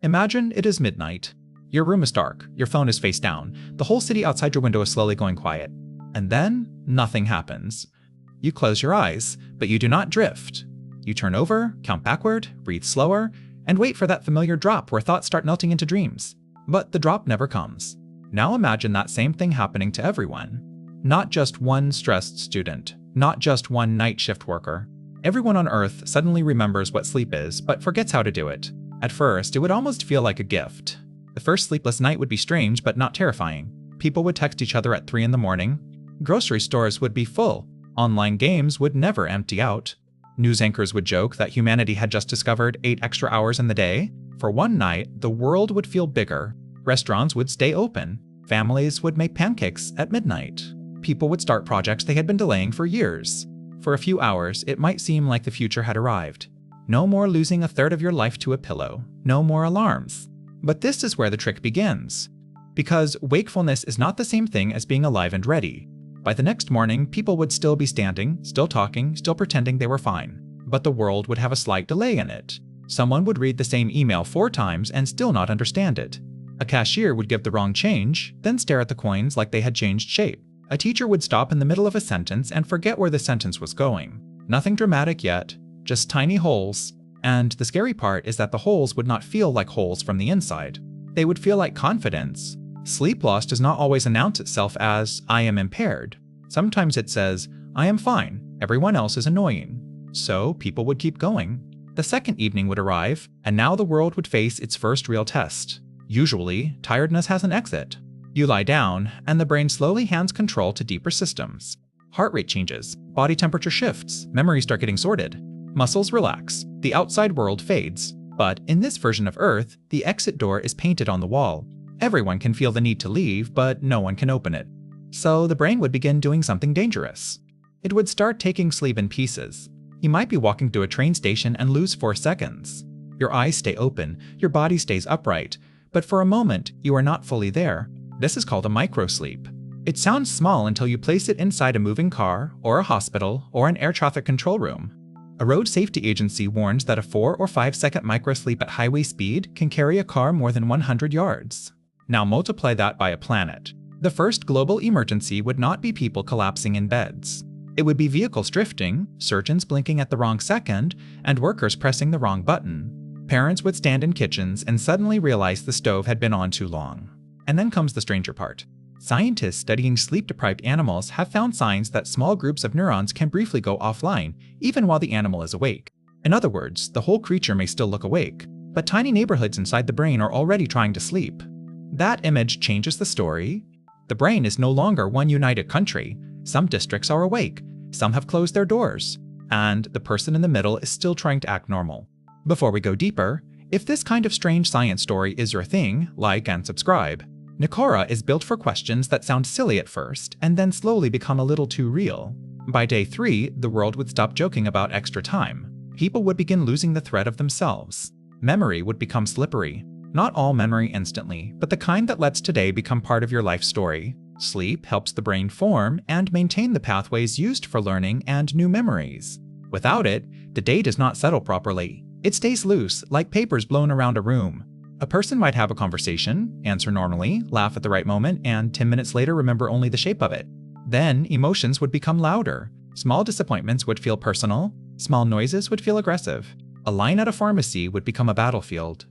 Imagine it is midnight. Your room is dark, your phone is face down, the whole city outside your window is slowly going quiet. And then, nothing happens. You close your eyes, but you do not drift. You turn over, count backward, breathe slower, and wait for that familiar drop where thoughts start melting into dreams. But the drop never comes. Now imagine that same thing happening to everyone. Not just one stressed student, not just one night shift worker. Everyone on Earth suddenly remembers what sleep is, but forgets how to do it. At first, it would almost feel like a gift. The first sleepless night would be strange but not terrifying. People would text each other at 3 in the morning. Grocery stores would be full. Online games would never empty out. News anchors would joke that humanity had just discovered 8 extra hours in the day. For one night, the world would feel bigger. Restaurants would stay open. Families would make pancakes at midnight. People would start projects they had been delaying for years. For a few hours, it might seem like the future had arrived. No more losing a third of your life to a pillow. No more alarms. But this is where the trick begins. Because wakefulness is not the same thing as being alive and ready. By the next morning, people would still be standing, still talking, still pretending they were fine. But the world would have a slight delay in it. Someone would read the same email 4 times and still not understand it. A cashier would give the wrong change, then stare at the coins like they had changed shape. A teacher would stop in the middle of a sentence and forget where the sentence was going. Nothing dramatic yet, just tiny holes. And the scary part is that the holes would not feel like holes from the inside. They would feel like confidence. Sleep loss does not always announce itself as, I am impaired. Sometimes it says, I am fine, everyone else is annoying. So people would keep going. The second evening would arrive, and now the world would face its first real test. Usually, tiredness has an exit. You lie down, and the brain slowly hands control to deeper systems. Heart rate changes, body temperature shifts, memories start getting sorted. Muscles relax, the outside world fades. But in this version of Earth, the exit door is painted on the wall. Everyone can feel the need to leave, but no one can open it. So the brain would begin doing something dangerous. It would start taking sleep in pieces. You might be walking to a train station and lose 4 seconds. Your eyes stay open, your body stays upright, but for a moment, you are not fully there. This is called a microsleep. It sounds small until you place it inside a moving car, or a hospital, or an air traffic control room. A road safety agency warns that a 4 or 5 second microsleep at highway speed can carry a car more than 100 yards. Now multiply that by a planet. The first global emergency would not be people collapsing in beds. It would be vehicles drifting, surgeons blinking at the wrong second, and workers pressing the wrong button. Parents would stand in kitchens and suddenly realize the stove had been on too long. And then comes the stranger part. Scientists studying sleep-deprived animals have found signs that small groups of neurons can briefly go offline, even while the animal is awake. In other words, the whole creature may still look awake, but tiny neighborhoods inside the brain are already trying to sleep. That image changes the story. The brain is no longer one united country. Some districts are awake, some have closed their doors, and the person in the middle is still trying to act normal. Before we go deeper, if this kind of strange science story is your thing, like and subscribe. Nikora is built for questions that sound silly at first, and then slowly become a little too real. By day 3, the world would stop joking about extra time. People would begin losing the thread of themselves. Memory would become slippery. Not all memory instantly, but the kind that lets today become part of your life story. Sleep helps the brain form and maintain the pathways used for learning and new memories. Without it, the day does not settle properly. It stays loose, like papers blown around a room. A person might have a conversation, answer normally, laugh at the right moment, and 10 minutes later remember only the shape of it. Then, emotions would become louder. Small disappointments would feel personal. Small noises would feel aggressive. A line at a pharmacy would become a battlefield.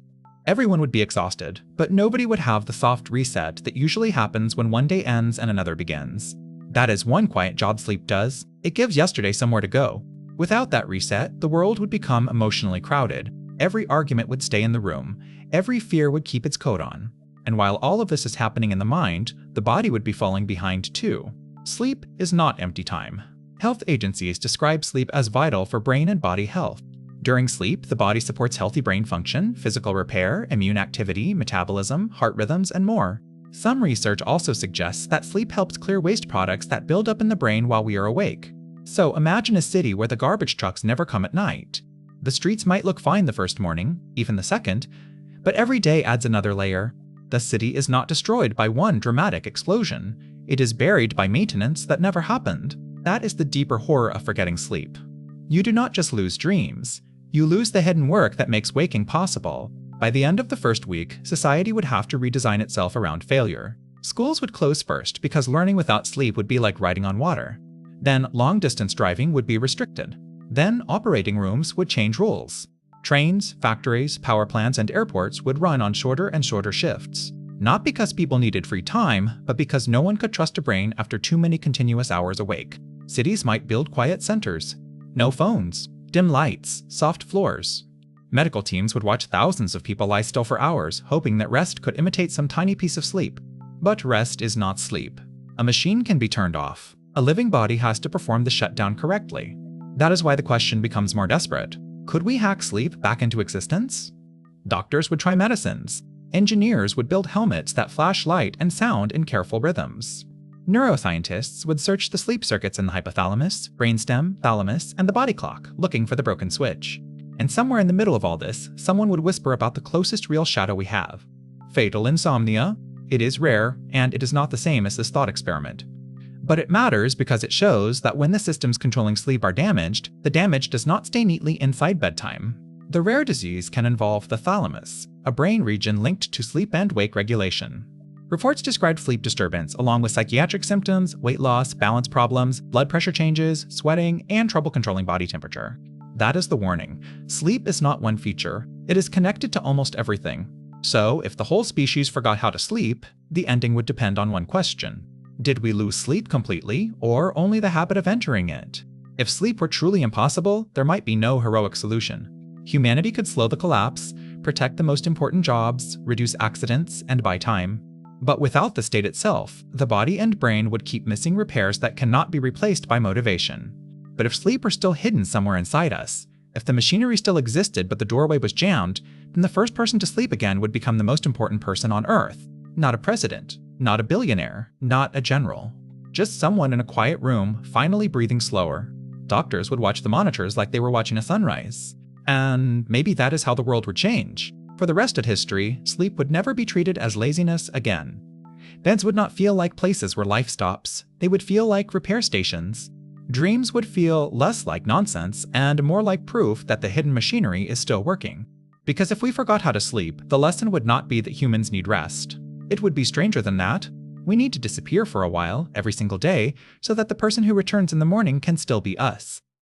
Everyone would be exhausted, but nobody would have the soft reset that usually happens when one day ends and another begins. That is one quiet job sleep does. It gives yesterday somewhere to go. Without that reset, the world would become emotionally crowded. Every argument would stay in the room. Every fear would keep its coat on. And while all of this is happening in the mind, the body would be falling behind too. Sleep is not empty time. Health agencies describe sleep as vital for brain and body health. During sleep, the body supports healthy brain function, physical repair, immune activity, metabolism, heart rhythms, and more. Some research also suggests that sleep helps clear waste products that build up in the brain while we are awake. So imagine a city where the garbage trucks never come at night. The streets might look fine the first morning, even the second, but every day adds another layer. The city is not destroyed by one dramatic explosion. It is buried by maintenance that never happened. That is the deeper horror of forgetting sleep. You do not just lose dreams. You lose the hidden work that makes waking possible. By the end of the first week, society would have to redesign itself around failure. Schools would close first because learning without sleep would be like riding on water. Then long-distance driving would be restricted. Then operating rooms would change rules. Trains, factories, power plants, and airports would run on shorter and shorter shifts. Not because people needed free time, but because no one could trust a brain after too many continuous hours awake. Cities might build quiet centers. No phones, dim lights, soft floors. Medical teams would watch thousands of people lie still for hours, hoping that rest could imitate some tiny piece of sleep. But rest is not sleep. A machine can be turned off. A living body has to perform the shutdown correctly. That is why the question becomes more desperate. Could we hack sleep back into existence? Doctors would try medicines. Engineers would build helmets that flash light and sound in careful rhythms. Neuroscientists would search the sleep circuits in the hypothalamus, brainstem, thalamus, and the body clock, looking for the broken switch. And somewhere in the middle of all this, someone would whisper about the closest real shadow we have. Fatal insomnia. It is rare, and it is not the same as this thought experiment. But it matters because it shows that when the systems controlling sleep are damaged, the damage does not stay neatly inside bedtime. The rare disease can involve the thalamus, a brain region linked to sleep and wake regulation. Reports described sleep disturbance along with psychiatric symptoms, weight loss, balance problems, blood pressure changes, sweating, and trouble controlling body temperature. That is the warning. Sleep is not one feature. It is connected to almost everything. So, if the whole species forgot how to sleep, the ending would depend on one question. Did we lose sleep completely, or only the habit of entering it? If sleep were truly impossible, there might be no heroic solution. Humanity could slow the collapse, protect the most important jobs, reduce accidents, and buy time. But without the state itself, the body and brain would keep missing repairs that cannot be replaced by motivation. But if sleep were still hidden somewhere inside us, if the machinery still existed but the doorway was jammed, then the first person to sleep again would become the most important person on Earth. Not a president, not a billionaire, not a general. Just someone in a quiet room, finally breathing slower. Doctors would watch the monitors like they were watching a sunrise. And maybe that is how the world would change. For the rest of history, sleep would never be treated as laziness again. Beds would not feel like places where life stops. They would feel like repair stations. Dreams would feel less like nonsense and more like proof that the hidden machinery is still working. Because if we forgot how to sleep, the lesson would not be that humans need rest. It would be stranger than that. We need to disappear for a while, every single day, so that the person who returns in the morning can still be us.